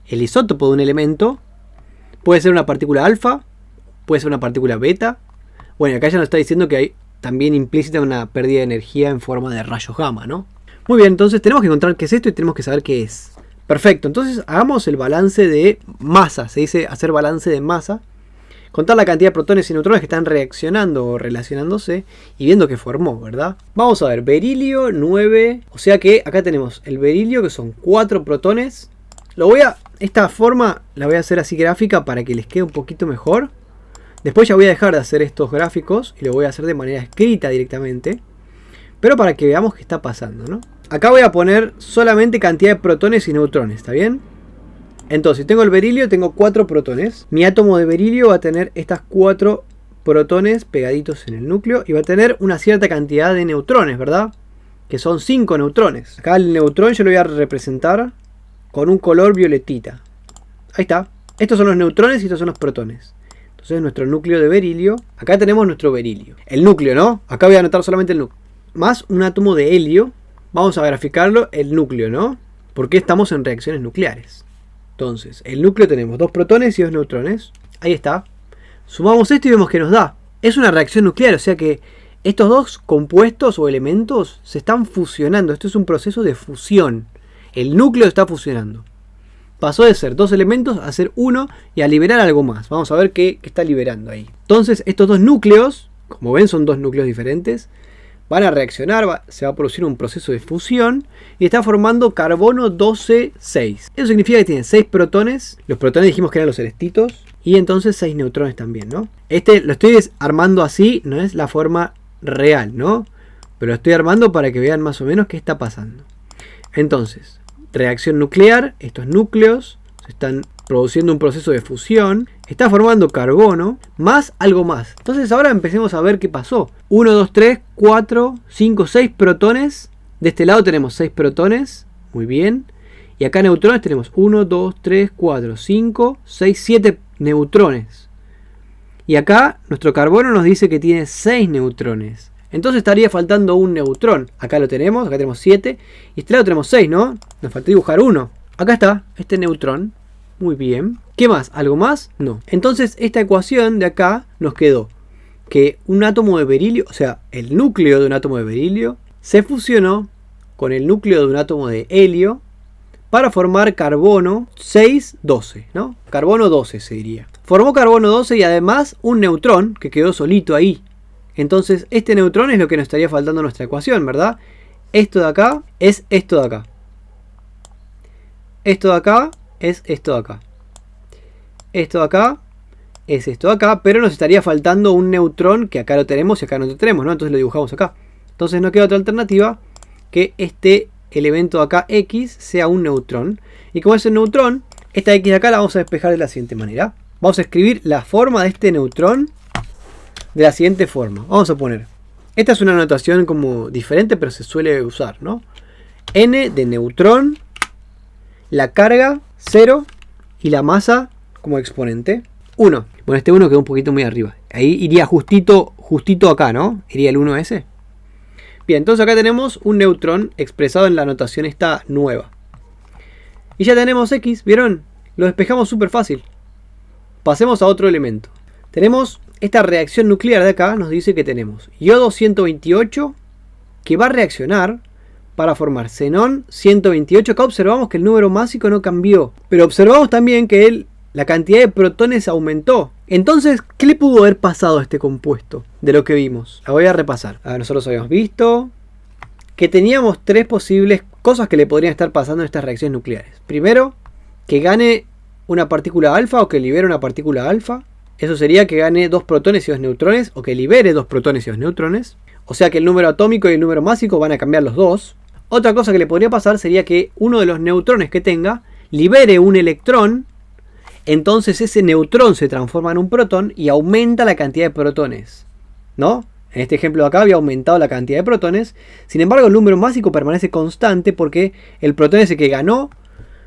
el isótopo de un elemento, puede ser una partícula alfa, puede ser una partícula beta. Bueno, acá ya nos está diciendo que hay también implícita una pérdida de energía en forma de rayos gamma, ¿no? Muy bien, entonces tenemos que encontrar qué es esto y tenemos que saber qué es. Perfecto, entonces hagamos el balance de masa. Se dice hacer balance de masa. contar la cantidad de protones y neutrones que están reaccionando o relacionándose y viendo que formó, ¿verdad? Vamos a ver, berilio 9, o sea que acá tenemos el berilio que son 4 protones. Esta forma la voy a hacer así gráfica para que les quede un poquito mejor. Después ya voy a dejar de hacer estos gráficos y lo voy a hacer de manera escrita directamente. Pero para que veamos qué está pasando, ¿no? Acá voy a poner solamente cantidad de protones y neutrones, ¿está bien? Entonces, si tengo el berilio, tengo 4 protones. Mi átomo de berilio va a tener estas 4 protones pegaditos en el núcleo y va a tener una cierta cantidad de neutrones, ¿verdad? Que son 5 neutrones. Acá el neutrón yo lo voy a representar con un color violetita. Ahí está. Estos son los neutrones y estos son los protones. Entonces nuestro núcleo de berilio. Acá tenemos nuestro berilio. El núcleo, ¿no? Acá voy a anotar solamente el núcleo. Más un átomo de helio. Vamos a graficarlo el núcleo, ¿no? Porque estamos en reacciones nucleares. Entonces, el núcleo tenemos 2 protones y 2 neutrones. Ahí está. Sumamos esto y vemos que nos da. Es una reacción nuclear, o sea que estos dos compuestos o elementos se están fusionando. Esto es un proceso de fusión. El núcleo está fusionando. Pasó de ser 2 elementos a ser 1 y a liberar algo más. Vamos a ver qué está liberando ahí. Entonces, estos dos núcleos, como ven, son 2 núcleos diferentes. Van a reaccionar, se va a producir un proceso de fusión y está formando carbono 12,6. Eso significa que tiene 6 protones. Los protones dijimos que eran los celestitos. Y entonces 6 neutrones también, ¿no? Este lo estoy armando así, no es la forma real, ¿no? Pero lo estoy armando para que vean más o menos qué está pasando. Entonces, reacción nuclear, estos núcleos se están produciendo un proceso de fusión, está formando carbono, más algo más. Entonces ahora empecemos a ver qué pasó. 1, 2, 3, 4, 5, 6 protones. De este lado tenemos 6 protones, muy bien. Y acá neutrones tenemos 1, 2, 3, 4, 5, 6, 7 neutrones. Y acá nuestro carbono nos dice que tiene 6 neutrones. Entonces estaría faltando un neutrón. Acá lo tenemos, acá tenemos 7. Y este lado tenemos 6, ¿no? Nos falta dibujar uno. Acá está, este neutrón. Muy bien. ¿Qué más? ¿Algo más? No. Entonces esta ecuación de acá nos quedó que un átomo de berilio, o sea, el núcleo de un átomo de berilio, se fusionó con el núcleo de un átomo de helio para formar carbono 6,12, ¿no? Carbono 12 se diría. Formó carbono 12 y además un neutrón que quedó solito ahí. Entonces este neutrón es lo que nos estaría faltando en nuestra ecuación, ¿verdad? Esto de acá es esto de acá. Esto de acá es esto de acá. Esto de acá es esto de acá, pero nos estaría faltando un neutrón que acá lo tenemos y acá no lo tenemos, ¿no? Entonces lo dibujamos acá. Entonces no queda otra alternativa que este elemento de acá, X, sea un neutrón. Y como es un neutrón, esta X de acá la vamos a despejar de la siguiente manera. Vamos a escribir la forma de este neutrón de la siguiente forma. Vamos a poner, esta es una notación como diferente, pero se suele usar, ¿no? N de neutrón, la carga 0 y la masa como exponente 1. Bueno, este 1 quedó un poquito muy arriba. Ahí iría justito acá, ¿no? Iría el 1 ese. Bien, entonces acá tenemos un neutrón expresado en la notación esta nueva. Y ya tenemos X, ¿vieron? Lo despejamos súper fácil. Pasemos a otro elemento. Tenemos esta reacción nuclear de acá, nos dice que tenemos yodo 128 que va a reaccionar para formar xenón 128. Acá observamos que el número másico no cambió, pero observamos también que la cantidad de protones aumentó. Entonces, ¿qué le pudo haber pasado a este compuesto de lo que vimos? La voy a repasar. Nosotros habíamos visto que teníamos 3 posibles cosas que le podrían estar pasando en estas reacciones nucleares. Primero, que gane una partícula alfa o que libere una partícula alfa. Eso sería que gane 2 protones y 2 neutrones, o que libere 2 protones y 2 neutrones. O sea que el número atómico y el número másico van a cambiar los dos. Otra cosa que le podría pasar sería que uno de los neutrones que tenga libere un electrón. Entonces ese neutrón se transforma en un protón y aumenta la cantidad de protones, ¿no? En este ejemplo de acá había aumentado la cantidad de protones. Sin embargo, el número másico permanece constante porque el protón ese que ganó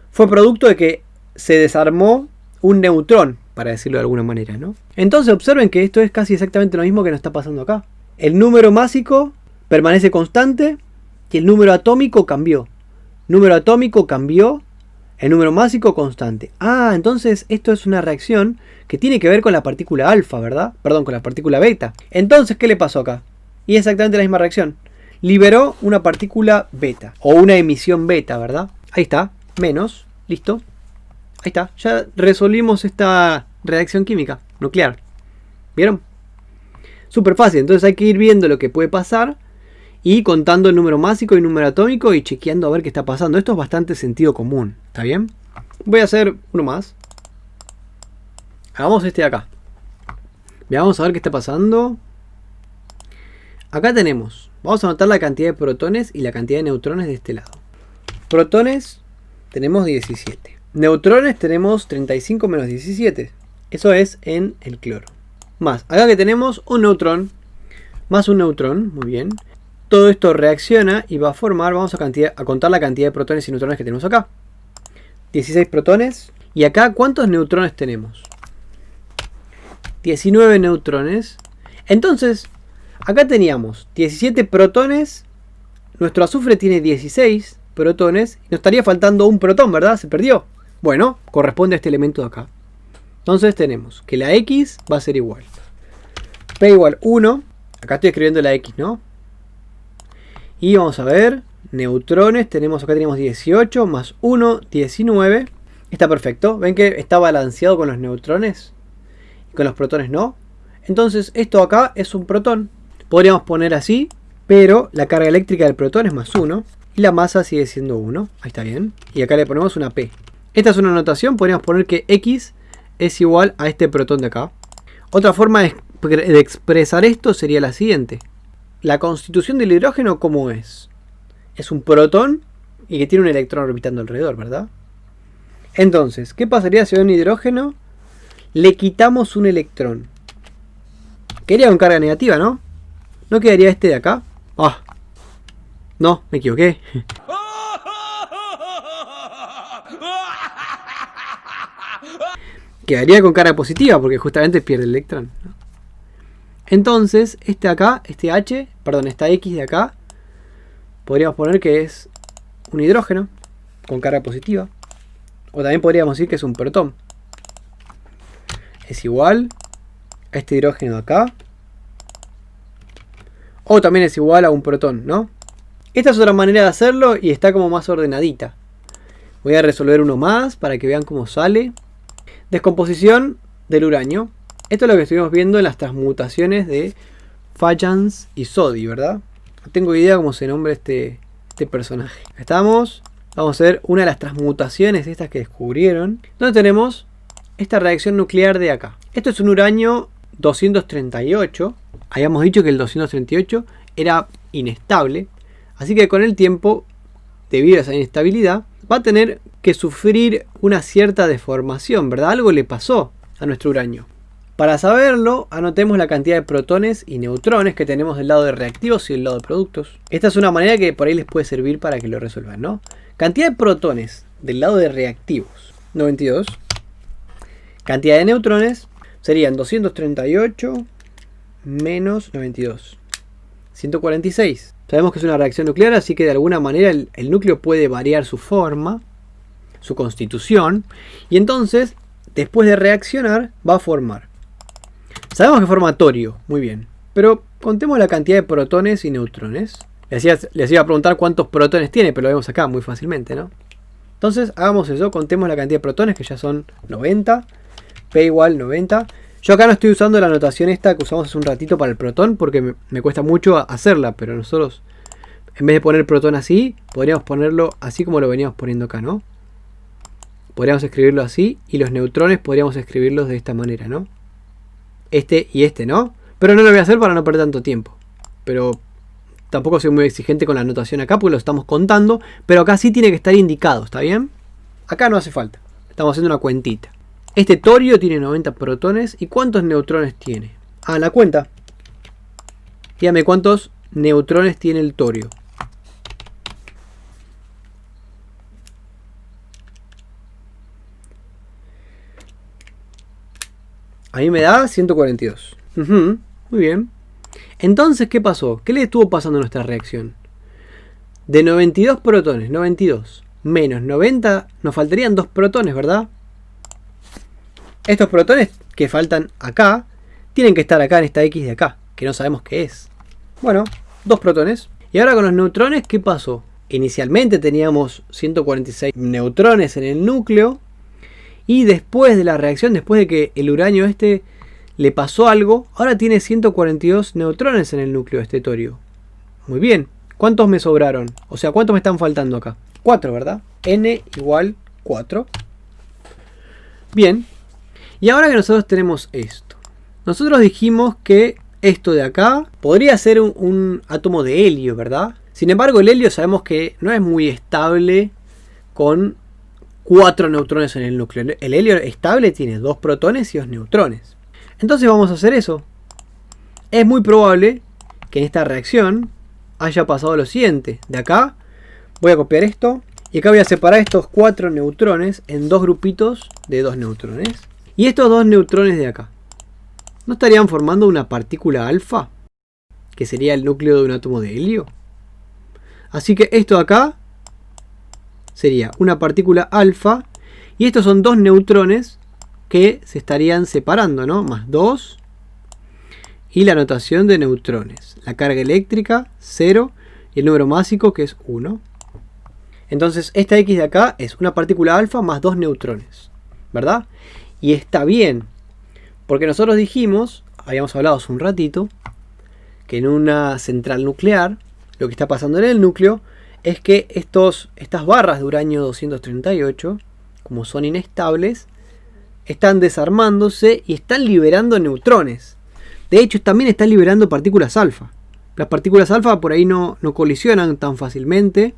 fue producto de que se desarmó un neutrón, para decirlo de alguna manera, ¿no? Entonces observen que esto es casi exactamente lo mismo que nos está pasando acá. El número másico permanece constante y el número atómico cambió. Número atómico cambió. El número másico constante. Entonces esto es una reacción que tiene que ver con la partícula alfa, ¿verdad? Perdón, con la partícula beta. Entonces, ¿qué le pasó acá? Y es exactamente la misma reacción. Liberó una partícula beta. O una emisión beta, ¿verdad? Ahí está. Menos. Listo. Ahí está. Ya resolvimos esta reacción química nuclear. ¿Vieron? Súper fácil. Entonces hay que ir viendo lo que puede pasar y contando el número másico y número atómico y chequeando a ver qué está pasando. Esto es bastante sentido común. ¿Está bien? Voy a hacer uno más. Hagamos este de acá. Veamos a ver qué está pasando. Acá tenemos. Vamos a anotar la cantidad de protones y la cantidad de neutrones de este lado. Protones tenemos 17. Neutrones tenemos 35 menos 17. Eso es en el cloro. Más, acá que tenemos un neutrón. Más un neutrón, muy bien. Todo esto reacciona y va a formar, vamos a contar la cantidad de protones y neutrones que tenemos acá. 16 protones. Y acá, ¿cuántos neutrones tenemos? 19 neutrones. Entonces, acá teníamos 17 protones. Nuestro azufre tiene 16 protones. Nos estaría faltando un protón, ¿verdad? Se perdió. Bueno, corresponde a este elemento de acá. Entonces tenemos que la X va a ser igual. P igual 1. Acá estoy escribiendo la X, ¿no? Y vamos a ver. Neutrones. Acá tenemos 18 más 1, 19. Está perfecto. ¿Ven que está balanceado con los neutrones? Y con los protones no. Entonces esto acá es un protón. Podríamos poner así. Pero la carga eléctrica del protón es más 1. Y la masa sigue siendo 1. Ahí está bien. Y acá le ponemos una P. Esta es una notación. Podríamos poner que X es igual a este protón de acá. Otra forma de expresar esto sería la siguiente. La constitución del hidrógeno, ¿cómo es? Es un protón y que tiene un electrón orbitando alrededor, ¿verdad? Entonces, ¿qué pasaría si a un hidrógeno le quitamos un electrón? Quedaría con carga negativa, ¿no? ¿No quedaría este de acá? Ah, no, me equivoqué. Quedaría con carga positiva porque justamente pierde el electrón, ¿no? Entonces, este acá, esta X de acá, podríamos poner que es un hidrógeno con carga positiva. O también podríamos decir que es un protón. Es igual a este hidrógeno de acá. O también es igual a un protón, ¿no? Esta es otra manera de hacerlo y está como más ordenadita. Voy a resolver uno más para que vean cómo sale. Descomposición del uranio. Esto es lo que estuvimos viendo en las transmutaciones de Fajans y Sodi, ¿verdad? No tengo idea cómo se nombra este personaje. Acá estamos. Vamos a ver una de las transmutaciones estas que descubrieron. Donde tenemos esta reacción nuclear de acá. Esto es un uranio 238. Habíamos dicho que el 238 era inestable. Así que con el tiempo, debido a esa inestabilidad, va a tener que sufrir una cierta deformación, ¿verdad? Algo le pasó a nuestro uranio. Para saberlo, anotemos la cantidad de protones y neutrones que tenemos del lado de reactivos y del lado de productos. Esta es una manera que por ahí les puede servir para que lo resuelvan, ¿no? Cantidad de protones del lado de reactivos, 92. Cantidad de neutrones serían 238 menos 92. 146. Sabemos que es una reacción nuclear, así que de alguna manera el núcleo puede variar su forma, su constitución, y entonces, después de reaccionar, va a formar. Sabemos que forma torio, muy bien, pero contemos la cantidad de protones y neutrones. Les iba a preguntar cuántos protones tiene, pero lo vemos acá muy fácilmente, ¿no? Entonces, hagamos eso, contemos la cantidad de protones, que ya son 90, P igual 90. Yo acá no estoy usando la notación esta que usamos hace un ratito para el protón, porque me cuesta mucho hacerla, pero nosotros, en vez de poner protón así, podríamos ponerlo así como lo veníamos poniendo acá, ¿no? Podríamos escribirlo así, y los neutrones podríamos escribirlos de esta manera, ¿no? Este y este, ¿no? Pero no lo voy a hacer para no perder tanto tiempo. Pero tampoco soy muy exigente con la notación acá, porque lo estamos contando, pero acá sí tiene que estar indicado, ¿está bien? Acá no hace falta, estamos haciendo una cuentita. Este torio tiene 90 protones. ¿Y cuántos neutrones tiene? Ah, la cuenta. Dígame cuántos neutrones tiene el torio. A mí me da 142. Muy bien. Entonces, ¿qué pasó? ¿Qué le estuvo pasando a nuestra reacción? De 92 protones, 92 menos 90, nos faltarían 2 protones, ¿verdad? Estos protones que faltan acá, tienen que estar acá en esta X de acá, que no sabemos qué es. Bueno, 2 protones. Y ahora con los neutrones, ¿qué pasó? Inicialmente teníamos 146 neutrones en el núcleo. Y después de la reacción, después de que el uranio le pasó algo, ahora tiene 142 neutrones en el núcleo de este torio. Muy bien. ¿Cuántos me sobraron? O sea, ¿cuántos me están faltando acá? 4, ¿verdad? N igual 4. Bien. Y ahora que nosotros tenemos esto. Nosotros dijimos que esto de acá podría ser un átomo de helio, ¿verdad? Sin embargo, el helio sabemos que no es muy estable con 4 neutrones en el núcleo. El helio estable tiene 2 protones y 2 neutrones. Entonces vamos a hacer eso. Es muy probable que en esta reacción haya pasado lo siguiente. De acá voy a copiar esto y acá voy a separar estos 4 neutrones en 2 grupitos de 2 neutrones. Y estos 2 neutrones de acá, ¿no estarían formando una partícula alfa? Que sería el núcleo de un átomo de helio. Así que esto de acá sería una partícula alfa. Y estos son 2 neutrones que se estarían separando, ¿no? Más 2. Y la notación de neutrones. La carga eléctrica, 0. Y el número másico, que es 1. Entonces, esta X de acá es una partícula alfa más 2 neutrones. ¿Verdad? Y está bien. Porque nosotros dijimos, habíamos hablado hace un ratito, que en una central nuclear, lo que está pasando en el núcleo es que estas barras de uranio 238, como son inestables, están desarmándose y están liberando neutrones. De hecho, también están liberando partículas alfa. Las partículas alfa por ahí no colisionan tan fácilmente,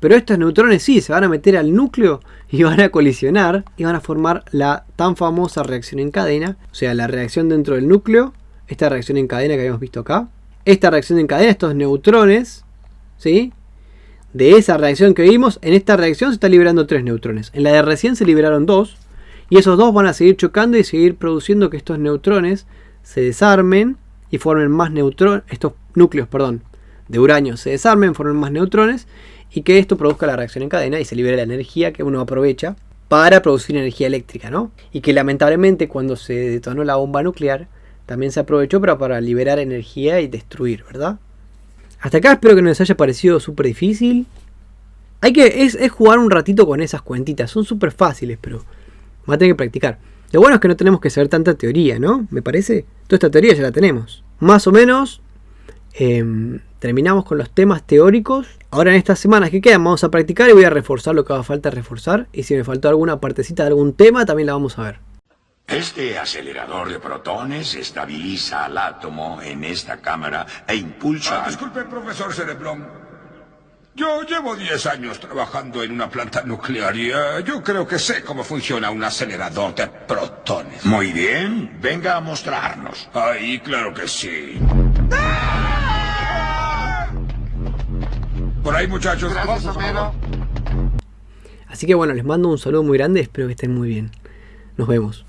pero estos neutrones sí, se van a meter al núcleo y van a colisionar y van a formar la tan famosa reacción en cadena. O sea, la reacción dentro del núcleo, esta reacción en cadena que habíamos visto acá. Esta reacción en cadena, estos neutrones, ¿sí? De esa reacción que vimos, en esta reacción se están liberando 3 neutrones. En la de recién se liberaron 2. Y esos 2 van a seguir chocando y seguir produciendo que estos neutrones se desarmen y formen más neutrones. Estos núcleos, perdón, de uranio se desarmen, formen más neutrones. Y que esto produzca la reacción en cadena y se libere la energía que uno aprovecha para producir energía eléctrica, ¿no? Y que lamentablemente cuando se detonó la bomba nuclear también se aprovechó para liberar energía y destruir, ¿verdad? Hasta acá espero que no les haya parecido súper difícil. Es jugar un ratito con esas cuentitas. Son súper fáciles, pero va a tener que practicar. Lo bueno es que no tenemos que saber tanta teoría, ¿no? Me parece. Toda esta teoría ya la tenemos. Más o menos terminamos con los temas teóricos. Ahora en estas semanas que quedan vamos a practicar y voy a reforzar lo que haga falta reforzar. Y si me faltó alguna partecita de algún tema también la vamos a ver. Este acelerador de protones estabiliza al átomo en esta cámara e impulsa... disculpe, profesor Cereblón. Yo llevo 10 años trabajando en una planta nuclear y yo creo que sé cómo funciona un acelerador de protones. Muy bien, venga a mostrarnos. Ay, claro que sí. Por ahí, muchachos. Gracias, Homero. Así que bueno, les mando un saludo muy grande. Espero que estén muy bien. Nos vemos.